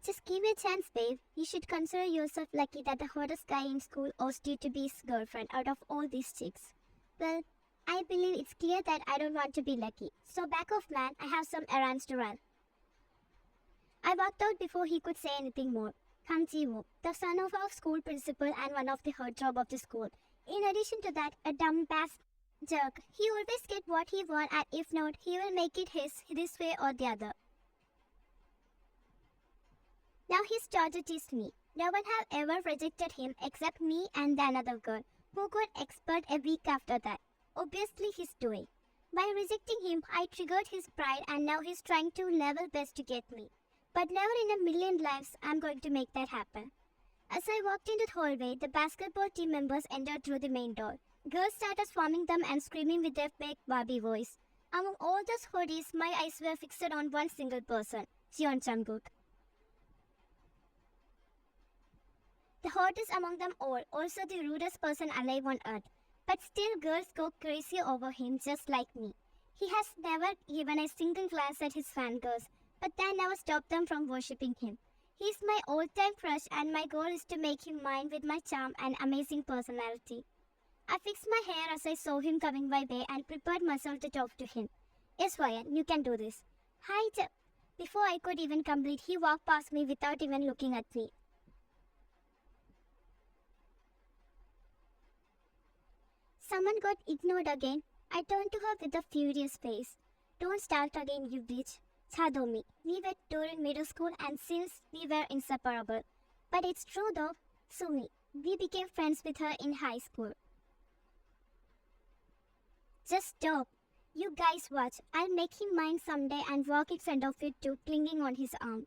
Just give me a chance, babe. You should consider yourself lucky that the hottest guy in school asked you to be his girlfriend out of all these chicks. Well, I believe it's clear that I don't want to be lucky. So back off, man. I have some errands to run. I walked out before he could say anything more. Kang Ji-woo, the son of our school principal and one of the heartthrob of the school. In addition to that, a dumb-ass jerk. He always get what he wants, and if not, he will make it his this way or the other. Now he started to tease me. No one have ever rejected him except me and the another girl, who got expelled a week after that. Obviously he's doing. By rejecting him, I triggered his pride and now he's trying to level best to get me. But never in a million lives I'm going to make that happen. As I walked into the hallway, the basketball team members entered through the main door. Girls started swarming them and screaming with their fake Barbie voice. Among all those hoodies, my eyes were fixed on one single person, Jeon Junglebook. The hottest among them all, also the rudest person alive on earth. But still girls go crazy over him just like me. He has never given a single glance at his fangirls, but that never stopped them from worshipping him. He's my all-time crush and my goal is to make him mine with my charm and amazing personality. I fixed my hair as I saw him coming my way and prepared myself to talk to him. Yes, Ryan, you can do this. Hi, Before I could even complete, he walked past me without even looking at me. Someone got ignored again. I turned to her with a furious face. Don't start again, you bitch. Chadomi. We were during middle school and since we were inseparable. But it's true though. Sumi. We became friends with her in high school. Just stop. You guys watch. I'll make him mine someday and walk in front of it too, clinging on his arm.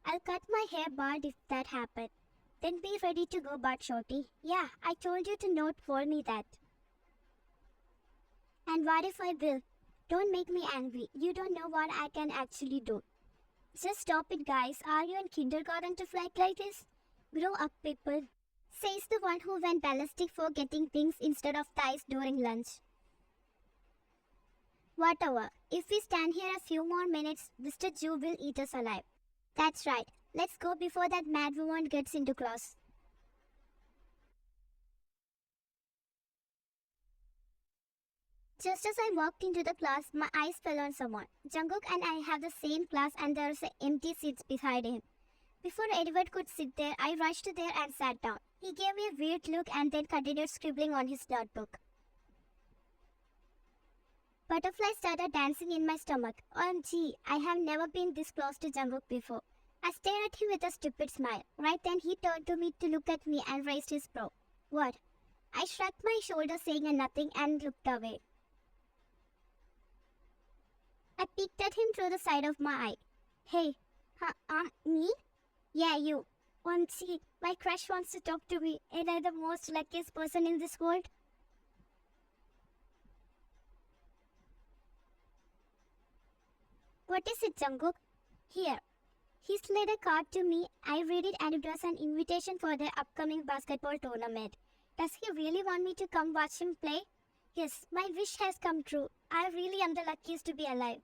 I'll cut my hair bald if that happens. Then be ready to go bald, shorty. Yeah, I told you to not call me that. And what if I will? Don't make me angry. You don't know what I can actually do. Just stop it, guys. Are you in kindergarten to fly like this? Grow up, people. Says the one who went ballistic for getting things instead of thighs during lunch. Whatever. If we stand here a few more minutes, Mr. Jew will eat us alive. That's right. Let's go before that mad woman gets into class. Just as I walked into the class, my eyes fell on someone. Jungkook and I have the same class and there's an empty seat beside him. Before Edward could sit there, I rushed there and sat down. He gave me a weird look and then continued scribbling on his notebook. Butterflies started dancing in my stomach. OMG, I have never been this close to Jungkook before. I stared at him with a stupid smile. Right then he turned to me to look at me and raised his brow. What? I shrugged my shoulders saying nothing and looked away. I peeked at him through the side of my eye. Hey, me? Yeah, you. OMG, my crush wants to talk to me. Am I the most luckiest person in this world? What is it, Jungkook? Here. He slid a card to me. I read it and it was an invitation for the upcoming basketball tournament. Does he really want me to come watch him play? Yes, my wish has come true. I really am the luckiest to be alive.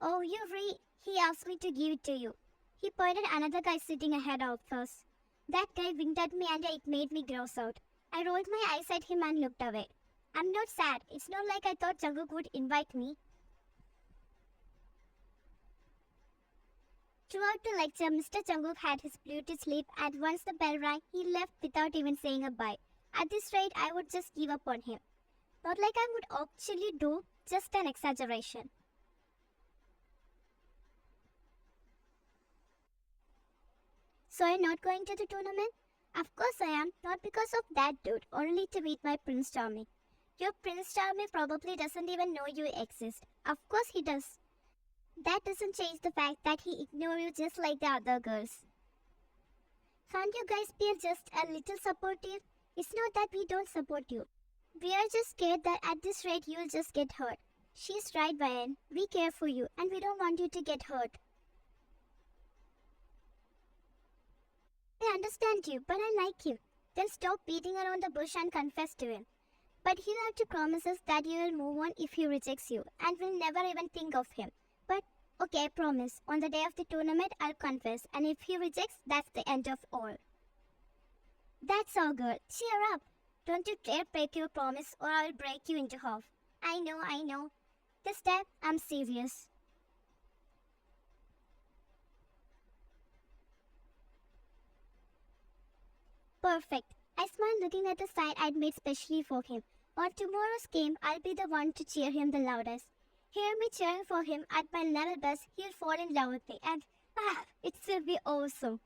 Oh, he asked me to give it to you. He pointed another guy sitting ahead of us. That guy winked at me and it made me gross out. I rolled my eyes at him and looked away. I'm not sad. It's not like I thought Jungkook would invite me. Throughout the lecture, Mr. Jungkook had his beauty sleep and once the bell rang, he left without even saying a bye. At this rate, I would just give up on him. Not like I would actually do, just an exaggeration. So you're not going to the tournament? Of course I am, not because of that dude, only to meet my Prince Charming. Your Prince Charming probably doesn't even know you exist. Of course he does. That doesn't change the fact that he ignored you just like the other girls. Can't you guys be just a little supportive? It's not that we don't support you. We are just scared that at this rate you'll just get hurt. She's right, Ryan. We care for you and we don't want you to get hurt. I understand you, but I like him. Then stop beating around the bush and confess to him. But he'll have to promise us that you will move on if he rejects you and will never even think of him. But Okay, I promise. On the day of the tournament, I'll confess. And if he rejects, that's the end of all. That's all, girl. Cheer up. Don't you dare break your promise or I'll break you into half. I know. This time, I'm serious. Perfect. I smiled looking at the sign I'd made specially for him. On tomorrow's game, I'll be the one to cheer him the loudest. Hear me cheering for him at my level best, he'll fall in love with me and it will be awesome.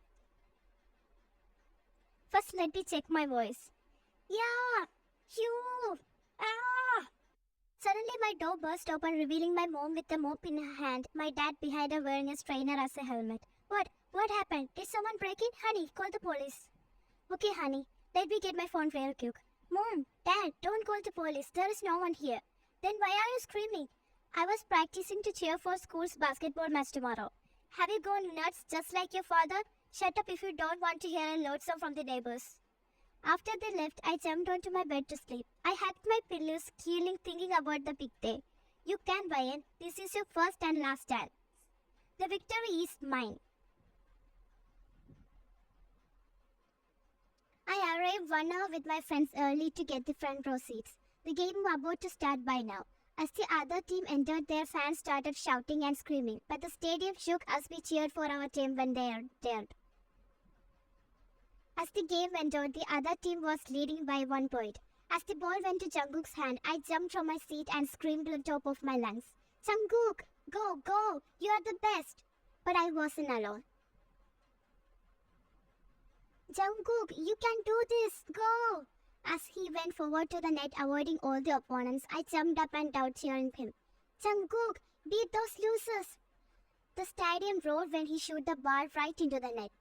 First, let me check my voice. Yeah! You! Ah! Suddenly, my door burst open, revealing my mom with a mop in her hand, my dad behind her wearing a strainer as a helmet. What? What happened? Did someone break in? Honey, call the police. Okay, honey. Let me get my phone real quick. Mom, Dad, don't call the police. There is no one here. Then why are you screaming? I was practicing to cheer for school's basketball match tomorrow. Have you gone nuts just like your father? Shut up if you don't want to hear a loadsome from the neighbors. After they left, I jumped onto my bed to sleep. I hugged my pillows, thinking about the big day. You can, Ryan. This is your first and last chance. The victory is mine. I arrived 1 hour with my friends early to get the front row seats. The game was about to start by now. As the other team entered, their fans started shouting and screaming, but the stadium shook as we cheered for our team when they entered. As the game went on, the other team was leading by 1 point. As the ball went to Jungkook's hand, I jumped from my seat and screamed on top of my lungs. Jungkook, go, go, you are the best. But I wasn't alone. Jungkook, you can do this, go! As he went forward to the net, avoiding all the opponents, I jumped up and down cheering him. Jungkook, beat those losers! The stadium roared when he shot the ball right into the net.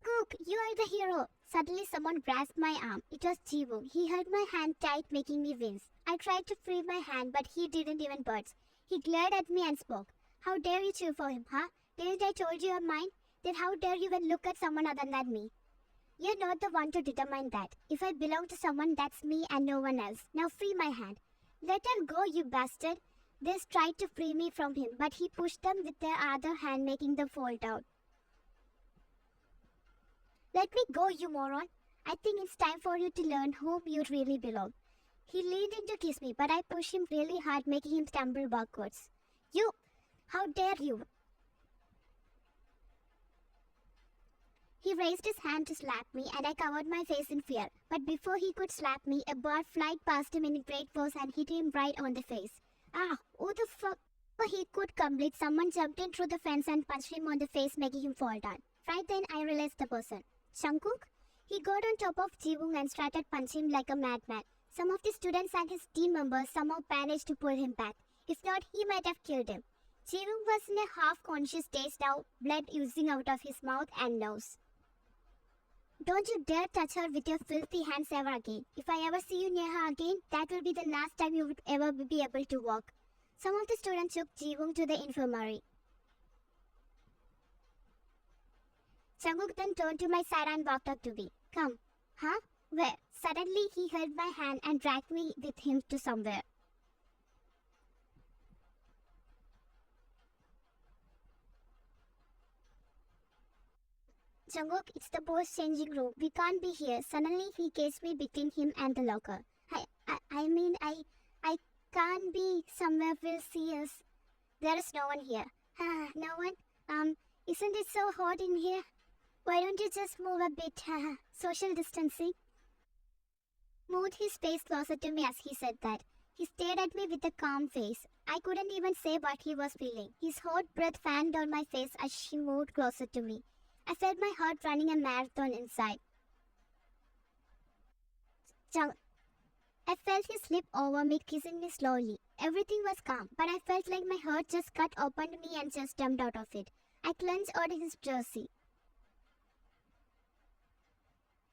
Cook, you are the hero! Suddenly someone grasped my arm. It was Jiwoo. He held my hand tight, making me wince. I tried to free my hand, but he didn't even budge. He glared at me and spoke. How dare you cheer for him, huh? Didn't I told you you're mine? Then how dare you even look at someone other than me? You're not the one to determine that. If I belong to someone, that's me and no one else. Now free my hand. Let her go, you bastard. They tried to free me from him, but he pushed them with their other hand, making them fall down. Let me go, you moron. I think it's time for you to learn whom you really belong. He leaned in to kiss me, but I pushed him really hard, making him stumble backwards. You! How dare you! He raised his hand to slap me, and I covered my face in fear. But before he could slap me, a bird flied past him in a great force and hit him right on the face. Ah, who the fuck? Before he could complete, someone jumped in through the fence and punched him on the face, making him fall down. Right then, I realized the person. Jungkook? He got on top of Jiwoong and started punching him like a madman. Some of the students and his team members somehow managed to pull him back. If not, he might have killed him. Jiwoong was in a half-conscious state now, blood oozing out of his mouth and nose. Don't you dare touch her with your filthy hands ever again. If I ever see you near her again, that will be the last time you would ever be able to walk. Some of the students took Jiwoong to the infirmary. Jungkook then turned to my side and walked up to me. Come. Huh? Where? Suddenly, he held my hand and dragged me with him to somewhere. Jungkook, it's the boss changing room. We can't be here. Suddenly, he caged me between him and the locker. I can't be somewhere will see us. There is no one here. No one? Isn't it so hot in here? Why don't you just move a bit? Social distancing. Moved his face closer to me as he said that. He stared at me with a calm face. I couldn't even say what he was feeling. His hot breath fanned on my face as she moved closer to me. I felt my heart running a marathon inside. I felt his lip over me, kissing me slowly. Everything was calm, but I felt like my heart just cut open to me and just jumped out of it. I clenched on his jersey.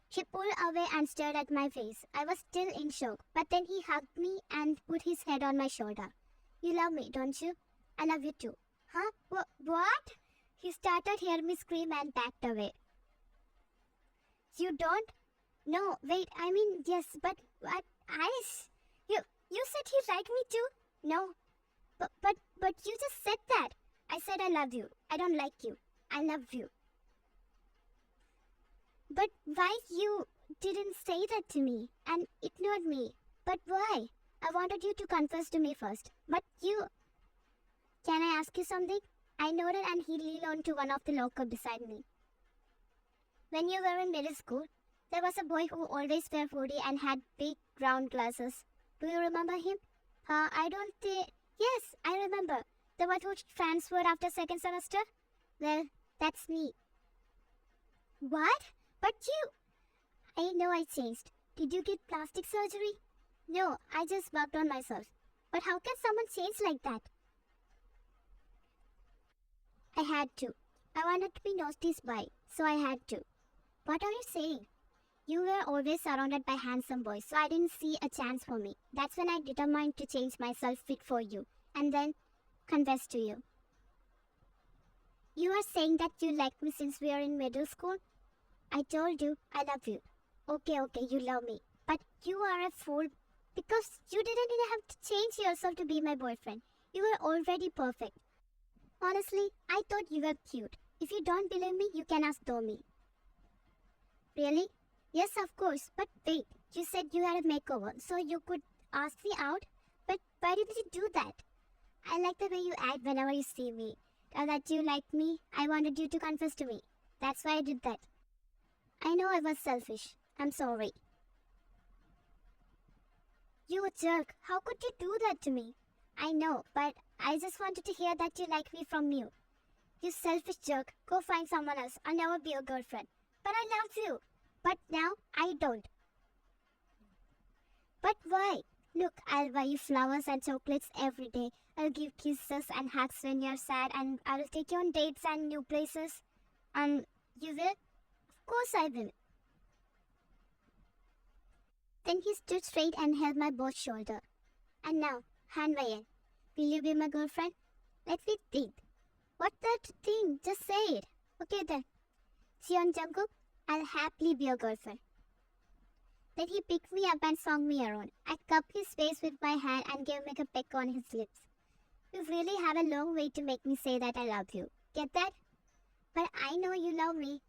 He pulled away and stared at my face. I was still in shock, but then he hugged me and put his head on my shoulder. You love me, don't you? I love you too. Huh? What? He started hearing me scream and backed away. You don't? No, wait, I mean, yes, but what? You said he liked me too? No. But you just said that. I said I love you. I don't like you. I love you. But why you didn't say that to me and ignored me? But why? I wanted you to confess to me first. But you... Can I ask you something? I nodded and he leaned onto one of the locker beside me. When you were in middle school, there was a boy who always wore hoodie and had big round glasses. Do you remember him? I don't think... Yes, I remember. The one who transferred after second semester? Well, that's me. What? But you... I know I changed. Did you get plastic surgery? No, I just worked on myself. But how can someone change like that? I had to. I wanted to be noticed by, so I had to. What are you saying? You were always surrounded by handsome boys, so I didn't see a chance for me. That's when I determined to change myself fit for you, and then confess to you. You are saying that you like me since we are in middle school? I told you I love you. Okay, you love me. But you are a fool because you didn't even have to change yourself to be my boyfriend. You were already perfect. Honestly, I thought you were cute. If you don't believe me, you can ask Domi. Really? Yes, of course. But wait, you said you had a makeover, so you could ask me out? But why did you do that? I like the way you act whenever you see me. Now that you like me, I wanted you to confess to me. That's why I did that. I know I was selfish. I'm sorry. You a jerk. How could you do that to me? I know, but I just wanted to hear that you like me from you. You selfish jerk. Go find someone else. I'll never be your girlfriend. But I love you. But now I don't. But why? Look, I'll buy you flowers and chocolates every day. I'll give kisses and hugs when you're sad, and I'll take you on dates and new places. And you will? Of course I will. Then he stood straight and held my both shoulder. And now, hand Wayan, will you be my girlfriend? Let's be date. What's that thing? Just say it. Okay then. Jeon Junglebook, I'll happily be your girlfriend. Then he picked me up and swung me around. I cupped his face with my hand and gave him a peck on his lips. You really have a long way to make me say that I love you. Get that? But I know you love me.